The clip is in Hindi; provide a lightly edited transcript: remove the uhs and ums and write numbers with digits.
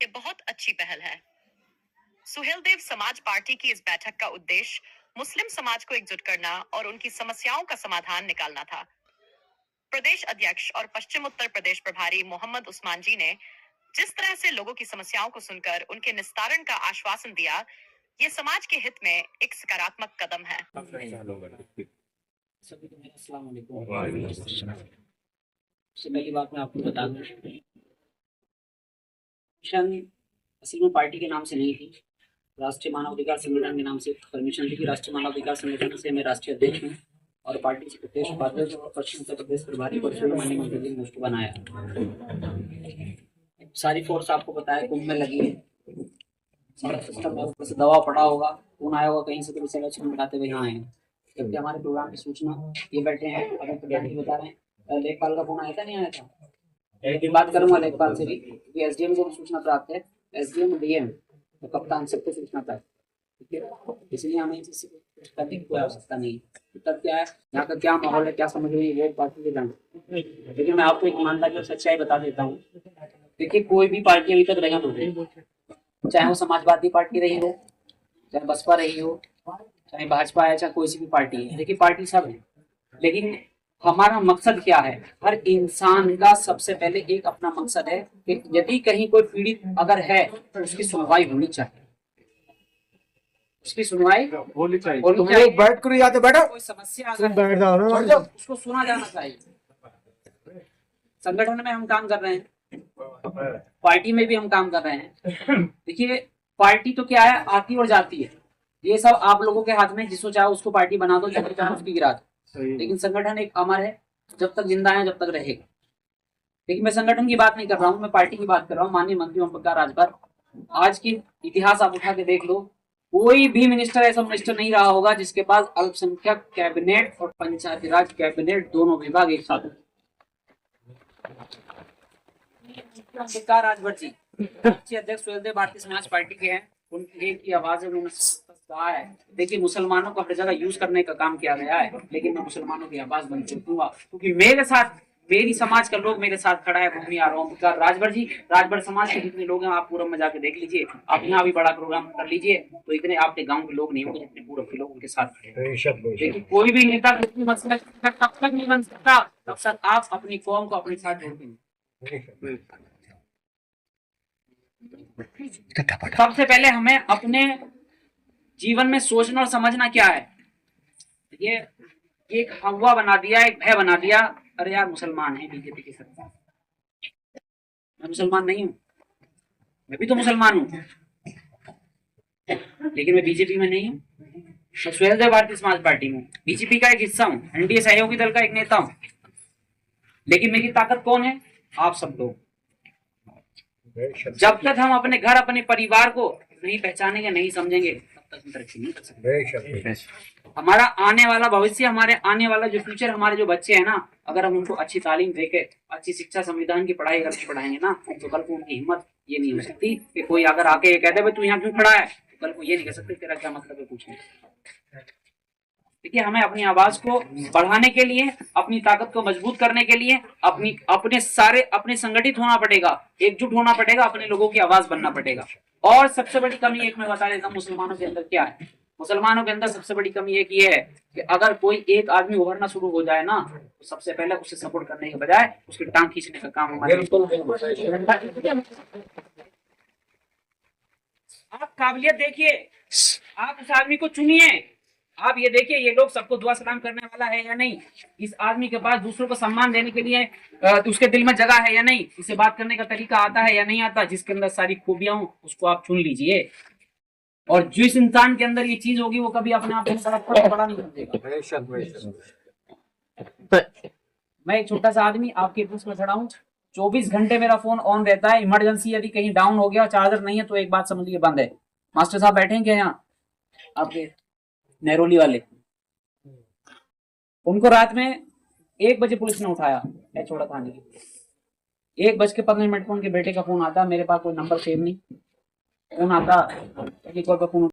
ये बहुत अच्छी पहल है। सुहेल देव समाज पार्टी की इस बैठक का उद्देश्य मुस्लिम समाज को एकजुट करना और उनकी समस्याओं का समाधान निकालना था। प्रदेश अध्यक्ष और पश्चिम उत्तर प्रदेश प्रभारी मोहम्मद उस्मान जी ने जिस तरह से लोगों की समस्याओं को सुनकर उनके निस्तारण का आश्वासन दिया, ये समाज के हित में एक सकारात्मक कदम है। सबसे पहली बात मैं आपको बता दूं, मिशन असल में पार्टी के नाम से नहीं थी, राष्ट्रीय मानव अधिकार संगठन के नाम से परमिशन ली थी। राष्ट्रीय मानव अधिकार संगठन से मैं राष्ट्रीय अध्यक्ष हूँ और पार्टी से प्रदेश उपाध्यक्ष और पश्चिम उत्तर प्रदेश प्रभारी परिषद माननीय मंत्री ने उसको बनाया। सारी फोर्स आपको बताया कुंभ में लगी है, सारा सिस्टम है, ऊपर से दवा पड़ा होगा, कौन आया होगा कहीं से तो इलेक्शन बिठाते हुए यहाँ आए हैं। जबकि हमारे प्रोग्राम की सूचना ये बैठे हैं, अगर तो बता रहे हैं, लेखपाल का फोन आया था नहीं आया था, एक बात करूंगा लेखपाल से भी, क्योंकि एसडीएम को सूचना प्राप्त है, एसडीएम डीएम तो कप्तान सबको सूचना प्राप्त, ठीक है। इसलिए हमें करने की कोई आवश्यकता नहीं। तब क्या है, यहाँ का क्या माहौल है, क्या समझ रही है, वो पार्टी के जान। लेकिन मैं आपको एक ईमानदारी और सच्चाई बता देता हूँ। देखिए, कोई भी पार्टी अभी तक रही हो, चाहे वो समाजवादी पार्टी रही हो, चाहे बसपा रही हो, चाहे भाजपा है, चाहे कोई सी भी पार्टी है, देखिए पार्टी सब है, लेकिन हमारा मकसद क्या है? हर इंसान का सबसे पहले एक अपना मकसद है कि यदि कहीं कोई पीड़ित अगर है तो उसकी सुनवाई होनी चाहिए, उसकी सुनवाई होनी चाहिए। बैठ कर यहाँ बैठो, कोई समस्या अगर बैठ जाओ, उसको सुना जाना चाहिए। संगठन में हम काम कर रहे हैं, पार्टी में भी हम काम कर रहे हैं। देखिए, पार्टी तो क्या है, आती और जाती है, ये सब आप लोगों के हाथ में, जिसको चाहे उसको पार्टी बना दो, जिसको चाहे उसकी गिरा दो। लेकिन संगठन एक अमर है, जब तक जिंदा है जब तक रहेगा। लेकिन मैं संगठन की बात नहीं कर रहा हूँ, मैं पार्टी की बात कर रहा हूँ। माननीय मंत्री ओम प्रकाश राजभर, आज की इतिहास आप उठा के देख लो, कोई भी मिनिस्टर ऐसा मिनिस्टर नहीं रहा होगा जिसके पास अल्पसंख्यक कैबिनेट और पंचायती राज कैबिनेट दोनों विभाग एक साथ। राजभर जी अध्यक्ष सुहेल देव भारतीय समाज पार्टी के हैं, उनकी एक ही आवाज है, उन्होंने कहा है, देखिए मुसलमानों को हर जगह यूज करने का काम किया गया है, लेकिन मैं मुसलमानों की आवाज बन चुकूंगा, क्योंकि मेरे साथ, मेरी समाज का लोग मेरे साथ खड़ा है। भूमि आरोप का राजभर जी, राजभर समाज के जितने लोग हैं, आप पूरब में जाके देख लीजिए, आप यहाँ भी बड़ा प्रोग्राम कर लीजिए, तो इतने आपके गांव के लोग नहीं होंगे जितने पूरब के लोग उनके साथ खड़े हैं। देखिए, कोई भी नेता तब तक नहीं बन सकता तब तक आप अपनी कौम को अपने साथ जोड़ेंगे। सबसे पहले हमें अपने जीवन में सोचना और समझना क्या है। ये एक हवा बना दिया, एक भय बना दिया, अरे यार मुसलमान है बीजेपी की सरकार, मैं मुसलमान नहीं हूँ, मैं भी तो मुसलमान हूँ, लेकिन मैं बीजेपी में नहीं हूँ, मैं सुहेल देव भारतीय समाज पार्टी में बीजेपी का एक हिस्सा हूँ, एनडीए सहयोगी दल का एक नेता हूँ, लेकिन मेरी ताकत कौन है? आप सब लोग। जब तक हम अपने घर, अपने परिवार को नहीं पहचानेंगे, नहीं समझेंगे, तब तक हम तरक्की नहीं कर सकते। हमारा आने वाला भविष्य, हमारे आने वाला जो फ्यूचर, हमारे जो बच्चे हैं ना, अगर हम उनको अच्छी तालीम देके, अच्छी शिक्षा, संविधान की पढ़ाई करके पढ़ाएंगे ना, तो कल को उनकी हिम्मत ये नहीं हो सकती कि कोई अगर आके कह दे तू यहाँ क्यों खड़ा है, तो कल को ये नहीं कह सकते तेरा क्या मतलब है पूछने। देखिए, हमें अपनी आवाज को बढ़ाने के लिए, अपनी ताकत को मजबूत करने के लिए अपने संगठित होना पड़ेगा, एकजुट होना पड़ेगा, अपने लोगों की आवाज बनना पड़ेगा। और सबसे बड़ी कमी एक मैं बता देता हूँ, मुसलमानों के अंदर क्या है। मुसलमानों के अंदर सबसे बड़ी कमी एक ये है कि अगर कोई एक आदमी उभरना शुरू हो जाए ना, तो सबसे पहले उसे सपोर्ट करने के बजाय उसकी टांग खींचने का काम हमारे। आप काबिलियत देखिए, आप उस आदमी को चुनिए, आप ये देखिए ये लोग सबको दुआ सलाम करने वाला है या नहीं, इस आदमी के पास दूसरों को सम्मान देने के लिए उसके दिल में जगह है या नहीं, इसे बात करने का तरीका आता है या नहीं आता, जिसके अंदर सारी खूबियां हो उसको आप चुन लीजिए। और जिस इंसान के अंदर ये चीज होगी वो कभी अपने आप में बड़ा नहीं समझेगा। मैं एक छोटा सा आदमी आपके बीच में खड़ा हूँ, 24 घंटे मेरा फोन ऑन रहता है, इमरजेंसी यदि कहीं डाउन हो गया, चार्जर नहीं है, तो एक बात समझ लीजिए बंद है। मास्टर साहब बैठे हैं क्या यहाँ आपके नेरोली वाले? उनको रात में 1 बजे पुलिस ने उठाया है छोड़ा थाने के। 1:15 पर उनके बेटे का फोन आता, मेरे पास कोई नंबर सेव नहीं, फोन आता, फोन